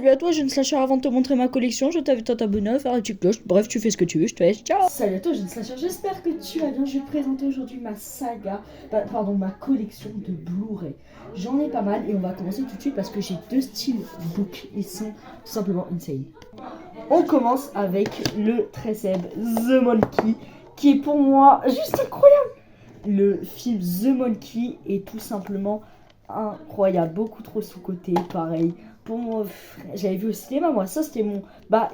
salut à toi, jeune slasher. Avant de te montrer ma collection, je t'invite à t'abonner, à faire la petite cloche. Bref, tu fais ce que tu veux, je te laisse. Ciao. Salut à toi, jeune slasher. J'espère que tu vas bien. Je vais te présenter aujourd'hui ma saga, ma collection de Blu-ray. J'en ai pas mal et on va commencer tout de suite parce que j'ai deux styles book. Ils sont tout simplement insane. On commence avec le très célèbre The Monkey, qui est pour moi juste incroyable. Le film The Monkey est tout simplement incroyable, beaucoup trop sous-côté, pareil. Pour moi, j'avais vu au cinéma, moi, ça c'était mon...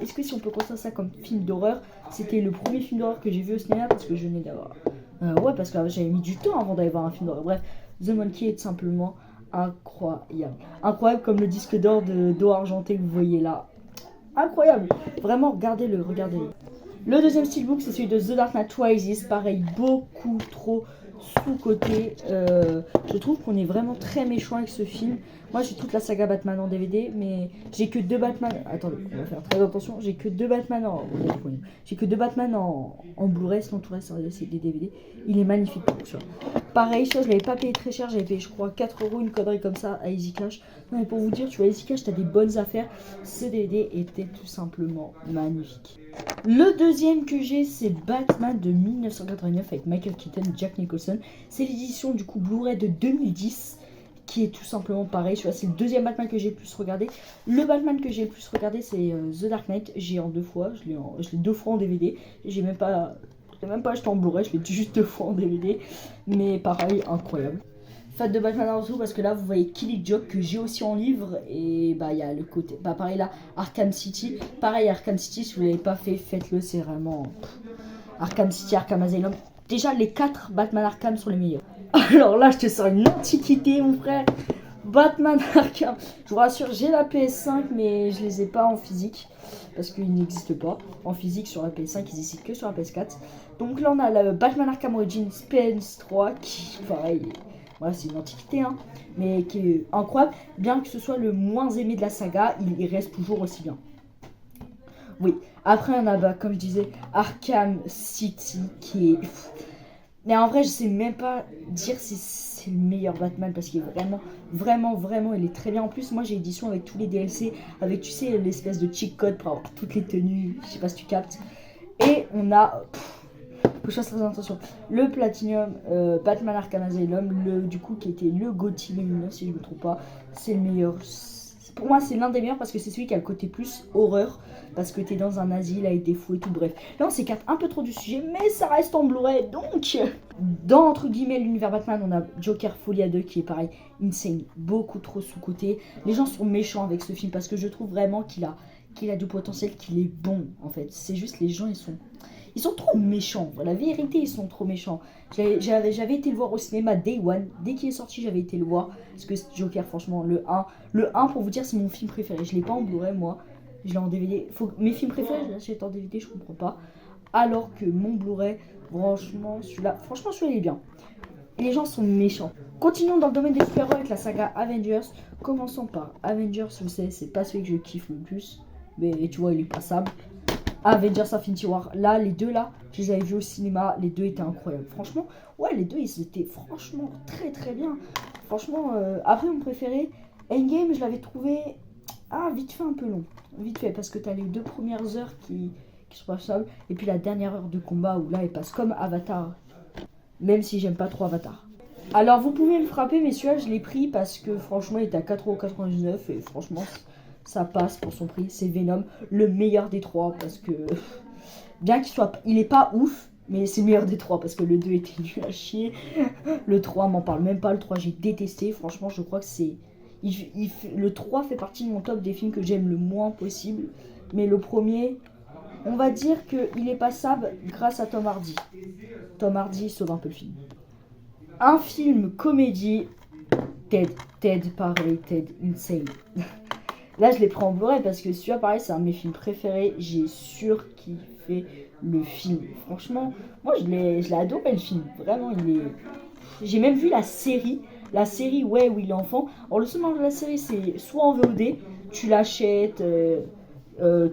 est-ce que si on peut considérer ça comme film d'horreur, c'était le premier film d'horreur que j'ai vu au cinéma parce que je venais d'avoir... ouais, parce que j'avais mis du temps avant d'aller voir un film d'horreur. Bref, The Monkey est tout simplement incroyable. Incroyable comme le disque d'or d'eau argentée que vous voyez là. Incroyable. Vraiment, regardez-le, regardez-le. Le deuxième steelbook, c'est celui de The Dark Knight Rises. Pareil, beaucoup trop sous-côté. Je trouve qu'on est vraiment très méchant avec ce film. Moi, j'ai toute la saga Batman en DVD, mais j'ai que deux Batman. Attendez, on va faire très attention. J'ai que deux Batman en. J'ai que deux Batman en Blu-ray, sinon tout le reste, c'est des DVD. Il est magnifique, tu vois. Pareil, ça, je l'avais pas payé très cher. J'avais payé, je crois, 4€, une connerie comme ça, à Easy Cash. Non, mais pour vous dire, tu vois, Easy Cash, t'as des bonnes affaires. Ce DVD était tout simplement magnifique. Le deuxième que j'ai, c'est Batman de 1989 avec Michael Keaton et Jack Nicholson. C'est l'édition du coup Blu-ray de 2010 qui est tout simplement pareil. C'est le deuxième Batman que j'ai le plus regardé. Le Batman que j'ai le plus regardé, c'est The Dark Knight. J'ai en deux fois, je l'ai deux fois en DVD. J'ai même pas acheté en Blu-ray, je l'ai juste deux fois en DVD. Mais pareil, incroyable. Fan de Batman en tout parce que là vous voyez Killing Joke que j'ai aussi en livre et il y a le côté pareil là Arkham City, pareil Arkham City, si vous l'avez pas fait, faites-le, c'est vraiment Arkham City, Arkham Asylum. Déjà les 4 Batman Arkham sont les meilleurs. Alors là je te sors une antiquité mon frère. Batman Arkham, je vous rassure, j'ai la PS5 mais je les ai pas en physique parce qu'ils n'existent pas en physique sur la PS5, ils existent que sur la PS4. Donc là on a le Batman Arkham Origins Spence 3 qui pareil, voilà, c'est une antiquité, hein, mais qui est incroyable. Bien que ce soit le moins aimé de la saga, il reste toujours aussi bien. Oui, après on a, comme je disais, Arkham City, qui est... Mais en vrai, je sais même pas dire si c'est le meilleur Batman, parce qu'il est vraiment, il est très bien. En plus, moi j'ai l'édition avec tous les DLC, avec, tu sais, l'espèce de cheat code pour avoir toutes les tenues, je sais pas si tu captes. Et on a... faut que je fasse très attention. Le Platinum, Batman Arkham Asylum, du coup qui était le GOTY 2009 si je ne me trompe pas, c'est le meilleur. Pour moi c'est l'un des meilleurs parce que c'est celui qui a le côté plus horreur, parce que t'es dans un asile avec des fous et tout, bref. Là on s'écarte un peu trop du sujet, mais ça reste en Blu-ray, donc... Dans, entre guillemets, l'univers Batman, on a Joker Folie à 2 qui est pareil, insane, beaucoup trop sous-côté. Les gens sont méchants avec ce film parce que je trouve vraiment qu'il a du potentiel, qu'il est bon en fait. C'est juste les gens ils sont trop méchants, la vérité, ils sont trop méchants. J'avais été le voir au cinéma Day One, dès qu'il est sorti, j'avais été le voir. Parce que Joker, franchement, le 1, pour vous dire, c'est mon film préféré. Je l'ai pas en Blu-ray, moi, je l'ai en DVD. Mes films préférés, je l'achète en DVD, je comprends pas. Alors que mon Blu-ray, franchement, celui-là, il est bien. Les gens sont méchants. Continuons dans le domaine des super-héros avec la saga Avengers. Commençons par Avengers, vous savez, c'est pas celui que je kiffe le plus. Mais tu vois, il est passable. Avengers Infinity War, là, les deux là, je les avais vus au cinéma, les deux étaient incroyables. Franchement, ouais, les deux, ils étaient franchement très bien. Franchement, après, mon préféré, Endgame, je l'avais trouvé, vite fait un peu long. Vite fait, parce que t'as les 2 premières heures qui sont passables, et puis la dernière heure de combat où là, elle passe comme Avatar. Même si j'aime pas trop Avatar. Alors, vous pouvez le frapper, mais celui-là, je l'ai pris parce que franchement, il était à 4,99€ et franchement... ça passe pour son prix, c'est Venom, le meilleur des 3 parce que bien il est pas ouf, mais c'est le meilleur des 3 parce que le 2 était nul à chier, le 3 m'en parle même pas, le 3 j'ai détesté, franchement je crois que c'est, le 3 fait partie de mon top des films que j'aime le moins possible, mais le premier, on va dire qu'il est passable grâce à Tom Hardy. Tom Hardy sauve un peu le film. Un film comédie, Ted pareil, Ted insane. Là, je l'ai pris en Blu-ray parce que celui-là, pareil, c'est un de mes films préférés. J'ai surkiffé le film. Franchement, moi, je l'ai adoré, le film. Vraiment, j'ai même vu la série. La série, ouais, où il est enfant. Alors, le seul moment de la série, c'est soit en VOD, tu l'achètes,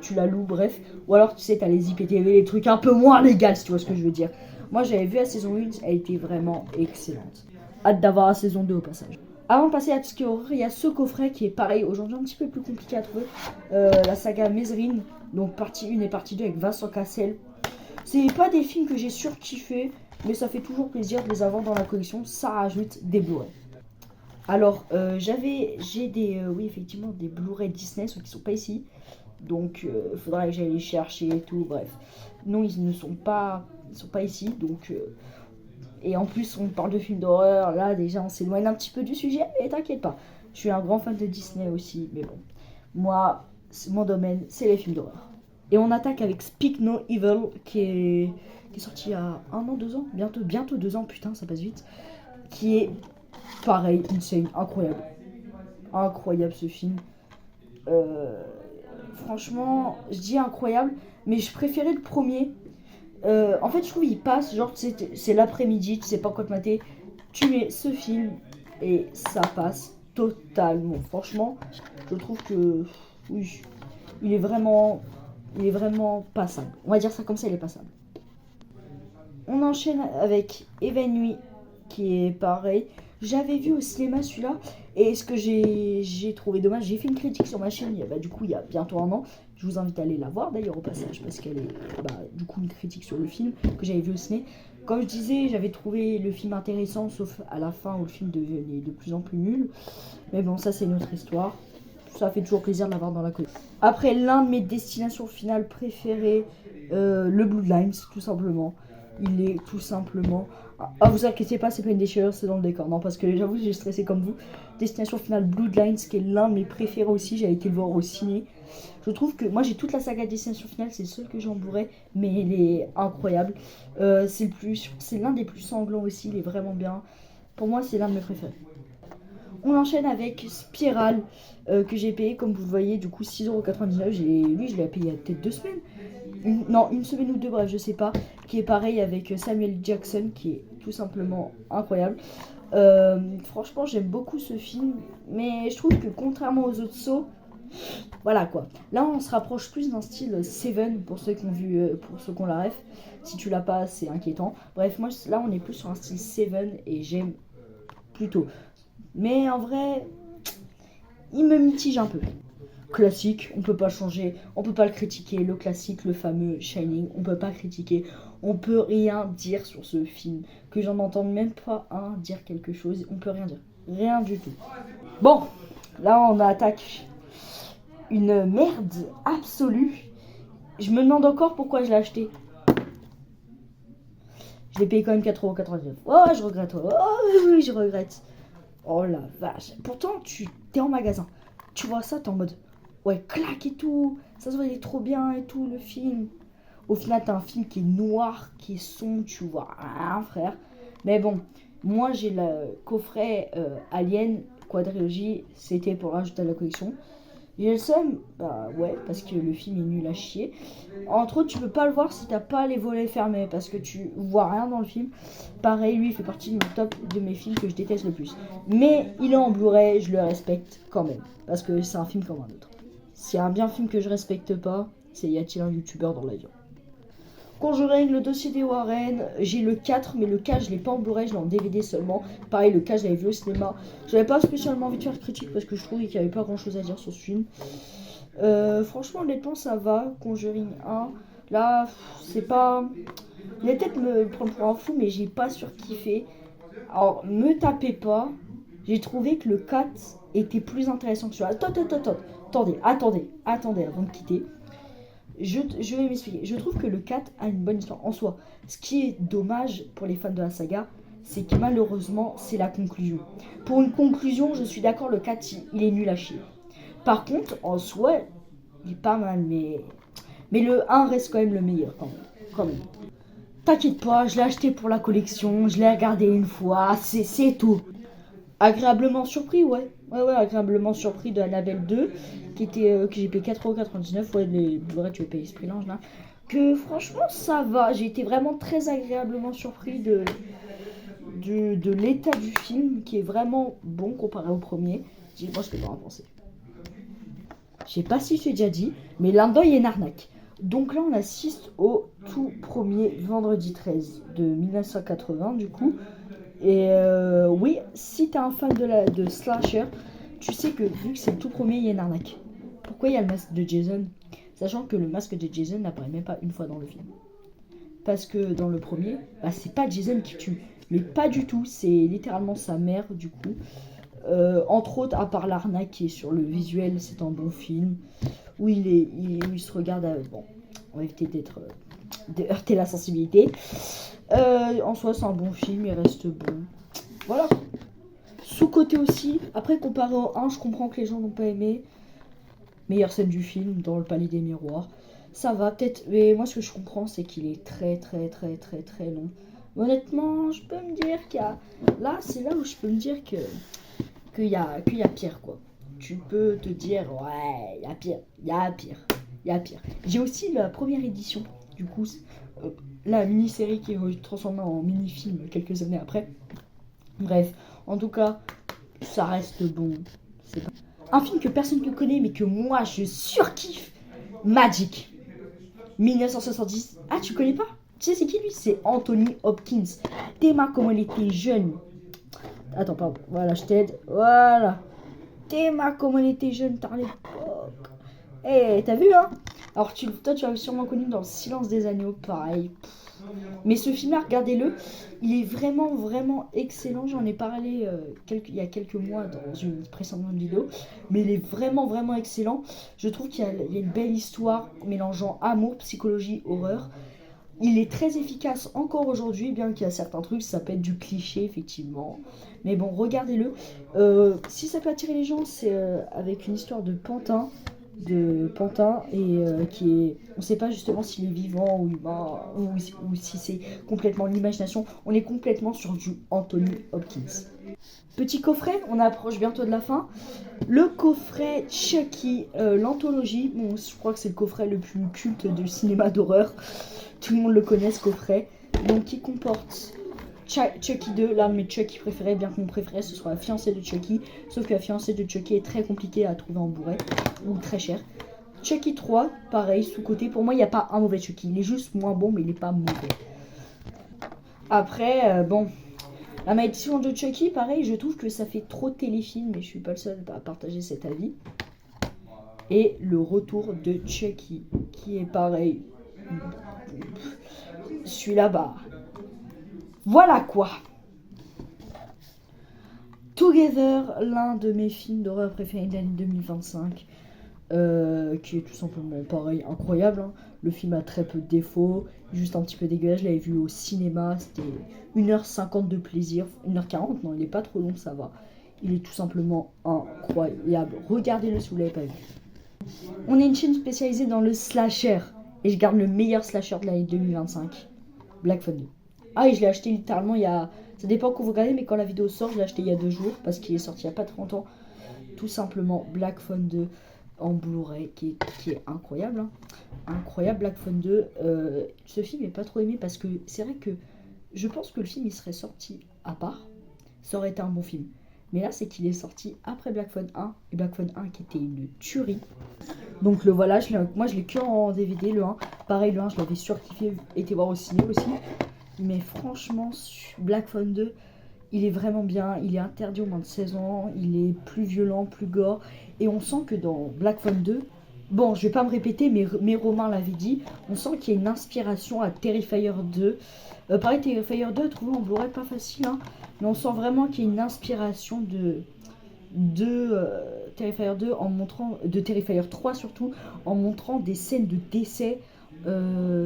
tu la loues, bref. Ou alors, tu sais, t'as les IPTV, les trucs un peu moins légaux, si tu vois ce que je veux dire. Moi, j'avais vu la saison 1, elle était vraiment excellente. Hâte d'avoir la saison 2 au passage. Avant de passer à tout ce qui est horreur, il y a ce coffret qui est pareil, aujourd'hui un petit peu plus compliqué à trouver. La saga Mesrine, donc partie 1 et partie 2 avec Vincent Cassel. C'est pas des films que j'ai surkiffé, mais ça fait toujours plaisir de les avoir dans la collection, ça rajoute des Blu-ray. Alors, j'ai des, oui effectivement, des Blu-ray Disney, ceux qui sont pas ici. Donc, il faudra que j'aille les chercher et tout, bref. Non, ils sont pas ici, donc... et en plus, on parle de films d'horreur, là déjà on s'éloigne un petit peu du sujet, mais t'inquiète pas. Je suis un grand fan de Disney aussi, mais bon. Moi, mon domaine, c'est les films d'horreur. Et on attaque avec Speak No Evil, qui est sorti il y a 1 an, 2 ans, bientôt 2 ans, putain, ça passe vite. Qui est pareil, insane, incroyable. Incroyable ce film. Franchement, je dis incroyable, mais je préférais le premier. En fait, je trouve il passe, genre c'est l'après-midi, tu sais pas quoi te mater, tu mets ce film et ça passe totalement. Franchement, je trouve que oui, il est vraiment passable. On va dire ça comme ça, il est passable. On enchaîne avec Évanoui, qui est pareil. J'avais vu au cinéma celui-là, et ce que j'ai trouvé dommage, j'ai fait une critique sur ma chaîne, du coup il y a bientôt 1 an. Je vous invite à aller la voir d'ailleurs au passage, parce qu'elle est du coup une critique sur le film que j'avais vu au ciné. Comme je disais, j'avais trouvé le film intéressant, sauf à la fin où le film devenait de plus en plus nul. Mais bon, ça c'est une autre histoire. Ça fait toujours plaisir de l'avoir dans la collection. Après, l'un de mes destinations finales préférées, le Bloodlines, tout simplement. Il est tout simplement... Ah, vous inquiétez pas, c'est pas une déchirure, c'est dans le décor. Non, parce que j'avoue, j'ai stressé comme vous. Destination finale Bloodlines, qui est l'un de mes préférés aussi. J'ai été le voir au ciné. Je trouve que moi j'ai toute la saga Destination Finale, c'est le seul que j'ai en Blu-ray, mais il est incroyable. C'est l'un des plus sanglants aussi, il est vraiment bien. Pour moi, c'est l'un de mes préférés. On enchaîne avec Spiral, que j'ai payé, comme vous le voyez, du coup 6,99€. Lui, je l'ai payé il y a peut-être 2 semaines. Une semaine ou 2, bref, je sais pas. Qui est pareil avec Samuel Jackson, qui est tout simplement incroyable. Franchement, j'aime beaucoup ce film, mais je trouve que contrairement aux autres sauts, voilà quoi. Là, on se rapproche plus d'un style Seven pour ceux qui ont vu, pour ceux qui ont la ref. Si tu l'as pas, c'est inquiétant. Bref, moi là, on est plus sur un style Seven et j'aime plutôt. Mais en vrai, il me mitige un peu. Classique, on peut pas changer, on peut pas le critiquer. Le classique, le fameux Shining, on peut pas critiquer. On peut rien dire sur ce film. Que j'en entende même pas un dire quelque chose, on peut rien dire. Rien du tout. Bon, là on attaque une merde absolue. Je me demande encore pourquoi je l'ai acheté. Je l'ai payé quand même 4,99€. Oh, je regrette. Oh, oui, je regrette. Oh la vache. Pourtant, tu t'es en magasin. Tu vois ça, t'es en mode... Ouais, claque et tout. Ça se voit, il est trop bien et tout, le film. Au final, t'as un film qui est noir, qui est sombre, tu vois rien, frère. Mais bon, moi, j'ai le coffret Alien Quadrilogie. C'était pour rajouter à la collection. J'ai le seum, bah ouais, parce que le film est nul à chier. Entre autres, tu peux pas le voir si t'as pas les volets fermés, parce que tu vois rien dans le film. Pareil, lui, il fait partie du top de mes films que je déteste le plus. Mais il est en Blu-ray, je le respecte quand même, parce que c'est un film comme un autre. S'il y a un bien film que je respecte pas, c'est Y a-t-il un youtubeur dans l'avion. Conjuring, le dossier des Warren, j'ai le 4, mais le 4 je l'ai pas en Blu-ray, je l'ai en DVD seulement. Pareil, le 4 je l'avais vu au cinéma. J'avais pas spécialement envie de faire de critique parce que je trouvais qu'il n'y avait pas grand chose à dire sur ce film. Franchement, honnêtement, ça va. Conjuring 1, là, c'est pas... Il va peut-être me prendre pour un fou, mais j'ai pas surkiffé. Alors, me tapez pas, j'ai trouvé que le 4 était plus intéressant que celui-là. Attendez, avant de quitter. Je vais m'expliquer. Je trouve que le 4 a une bonne histoire en soi. Ce qui est dommage pour les fans de la saga, c'est que malheureusement, c'est la conclusion. Pour une conclusion, je suis d'accord, le 4, il est nul à chier. Par contre, en soi, il est pas mal, mais le 1 reste quand même le meilleur, quand même. T'inquiète pas, je l'ai acheté pour la collection, je l'ai regardé une fois, c'est tout. Agréablement surpris, ouais, agréablement surpris de Annabelle 2, que j'ai payé 4,99€, ouais, les Blu-ray, tu as payé Esprit Lange, là. Que franchement, ça va, j'ai été vraiment très agréablement surpris de l'état du film, qui est vraiment bon comparé au premier. Dis-moi ce que tu en as pensé. Je sais pas si je t'ai déjà dit, mais l'Indoy est une arnaque. Donc là, on assiste au tout premier vendredi 13 de 1980, du coup. Et oui, si t'es un fan de slasher, tu sais que vu que c'est le tout premier, il y a une arnaque. Pourquoi il y a le masque de Jason? Sachant que le masque de Jason n'apparaît même pas une fois dans le film. Parce que dans le premier, bah, c'est pas Jason qui tue. Mais pas du tout, c'est littéralement sa mère du coup. Entre autres, à part l'arnaque qui est sur le visuel, c'est un bon film. Où il se regarde à... Bon, on va éviter de heurter la sensibilité. En soi, c'est un bon film, il reste bon. Voilà. Sous-côté aussi. Après, comparé au 1, je comprends que les gens n'ont pas aimé. Meilleure scène du film, dans le palais des miroirs. Ça va, peut-être. Mais moi, ce que je comprends, c'est qu'il est très long. Honnêtement, je peux me dire qu'il y a... Là, c'est là où je peux me dire qu'il y a pire, quoi. Tu peux te dire, ouais, il y a pire. J'ai aussi la première édition, du coup, la mini-série qui est transformée en mini-film quelques années après. Bref, en tout cas, ça reste bon. C'est pas... Un film que personne ne connaît, mais que moi, je surkiffe. Magic. 1970. Ah, tu connais pas? Tu sais c'est qui lui? C'est Anthony Hopkins. Théma comment il était jeune. Attends, pardon. Voilà, je t'aide. Voilà. Théma comment il était jeune dans l'époque. Eh, t'as vu, hein? Alors, toi, tu as sûrement connu dans Le Silence des Agneaux, pareil. Mais ce film-là, regardez-le. Il est vraiment excellent. J'en ai parlé il y a quelques mois dans une précédente vidéo. Mais il est vraiment excellent. Je trouve qu'il y a une belle histoire mélangeant amour, psychologie, horreur. Il est très efficace encore aujourd'hui, bien qu'il y a certains trucs, ça peut être du cliché, effectivement. Mais bon, regardez-le. Si ça peut attirer les gens, c'est avec une histoire de Pantin. Et qui est... On ne sait pas justement s'il est vivant ou humain, ou si c'est complètement l'imagination. On est complètement sur du Anthony Hopkins. Petit coffret, on approche bientôt de la fin. Le coffret Chucky, l'anthologie. Bon, je crois que c'est le coffret le plus culte du cinéma d'horreur. Tout le monde le connaît, ce coffret. Donc, qui comporte Chucky 2, l'un de mes Chucky préférés, bien que mon préféré ce soit la fiancée de Chucky. Sauf que la fiancée de Chucky est très compliquée à trouver en Blu-ray, ou très cher. Chucky 3, pareil, sous-côté. Pour moi, il n'y a pas un mauvais Chucky. Il est juste moins bon, mais il n'est pas mauvais. Après, bon... La malédiction de Chucky, pareil, je trouve que ça fait trop téléfilm, mais je suis pas le seul à partager cet avis. Et le retour de Chucky, qui est pareil. Celui-là, bah... Voilà quoi. Together, l'un de mes films d'horreur préférés de l'année 2025. Qui est tout simplement pareil, incroyable. Hein. Le film a très peu de défauts, juste un petit peu dégueulasse. Je l'avais vu au cinéma, c'était 1h50 de plaisir. 1h40, non, il est pas trop long, ça va. Il est tout simplement incroyable. Regardez-le si vous l'avez pas vu. On est une chaîne spécialisée dans le slasher. Et je garde le meilleur slasher de l'année 2025. Black Phone 2. Ah, et je l'ai acheté littéralement il y a... Ça dépend quand vous regardez, mais quand la vidéo sort, je l'ai acheté il y a 2 jours. Parce qu'il est sorti il n'y a pas très longtemps. Tout simplement, Black Phone 2 en Blu-ray, qui est incroyable. Hein. Incroyable, Black Phone 2. Ce film n'est pas trop aimé parce que c'est vrai que je pense que le film il serait sorti à part. Ça aurait été un bon film. Mais là, c'est qu'il est sorti après Black Phone 1. Et Black Phone 1 qui était une tuerie. Donc le voilà, moi je l'ai que en DVD, le 1. Pareil, le 1, je l'avais surkiffé, été voir au ciné aussi. Mais franchement, Black Phone 2, il est vraiment bien. Il est interdit aux moins de 16 ans. Il est plus violent, plus gore. Et on sent que dans Black Phone 2, bon, je vais pas me répéter, mais Romain l'avait dit, on sent qu'il y a une inspiration à Terrifier 2. Pareil, Terrifier 2, trouver en Blu-ray pas facile, hein, mais on sent vraiment qu'il y a une inspiration de Terrifier 2 en montrant, de Terrifier 3 surtout, en montrant des scènes de décès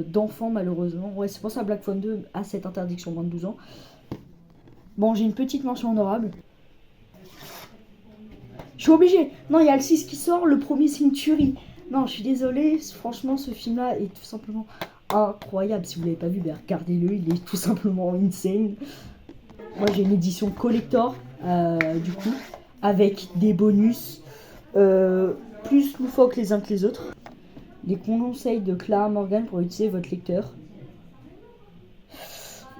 d'enfants malheureusement. Ouais, c'est pour ça que Black Phone 2 a cette interdiction moins de 12 ans. Bon, j'ai une petite mention honorable. Je suis obligée. Non, il y a le 6 qui sort, le premier c'est une tuerie. Non, je suis désolée, franchement ce film-là est tout simplement incroyable. Si vous l'avez pas vu, ben, regardez-le, il est tout simplement insane. Moi j'ai une édition collector, du coup, avec des bonus plus loufoques les uns que les autres. Les conseils de Clara Morgan pour utiliser votre lecteur.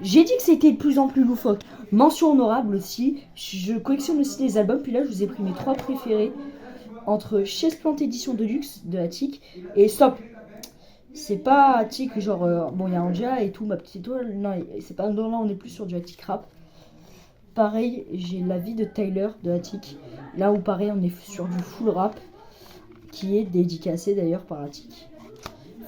J'ai dit que c'était de plus en plus loufoque. Mention honorable aussi, je collectionne aussi les albums, puis là je vous ai pris mes 3 préférés entre Chaise Plante édition de luxe de Attic et Stop. C'est pas Attic genre, bon il y a Angela et tout, ma petite étoile, non c'est pas, non là on est plus sur du Attic rap. Pareil, j'ai la vie de Tyler de Attic. Là où pareil, on est sur du full rap, qui est dédicacé d'ailleurs par Attic.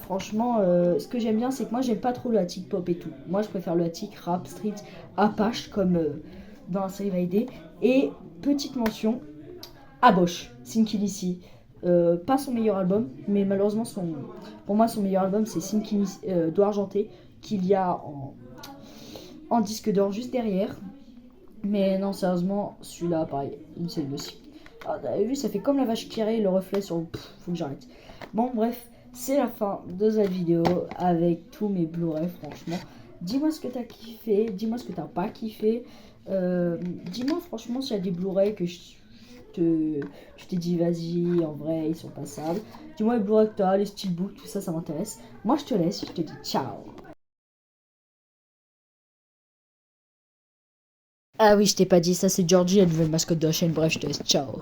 Franchement, ce que j'aime bien, c'est que moi, j'aime pas trop le Attic pop et tout. Moi, je préfère le Attic rap, street, Apache, comme dans la série Vaidé. Et petite mention, Abosh, Sinkilisi. Pas son meilleur album, mais malheureusement, pour moi, son meilleur album, c'est Sinkilisi, Doigt Argenté, qu'il y a en disque d'or juste derrière. Mais non, sérieusement, celui-là, pareil, il c'est lui aussi. Ah, t'avez vu, ça fait comme la vache qui rit, le reflet sur le... faut que j'arrête. Bon, bref, c'est la fin de cette vidéo avec tous mes Blu-ray, franchement. Dis-moi ce que t'as kiffé, dis-moi ce que t'as pas kiffé. Dis-moi franchement s'il y a des Blu-ray que je t'ai dit, vas-y, en vrai, ils sont passables. Dis-moi les Blu-ray que t'as, les steelbooks, tout ça, ça m'intéresse. Moi, je te laisse, je te dis ciao. Ah oui, je t'ai pas dit, ça c'est Georgie, la nouvelle mascotte de la chaîne. Bref, je te laisse, ciao.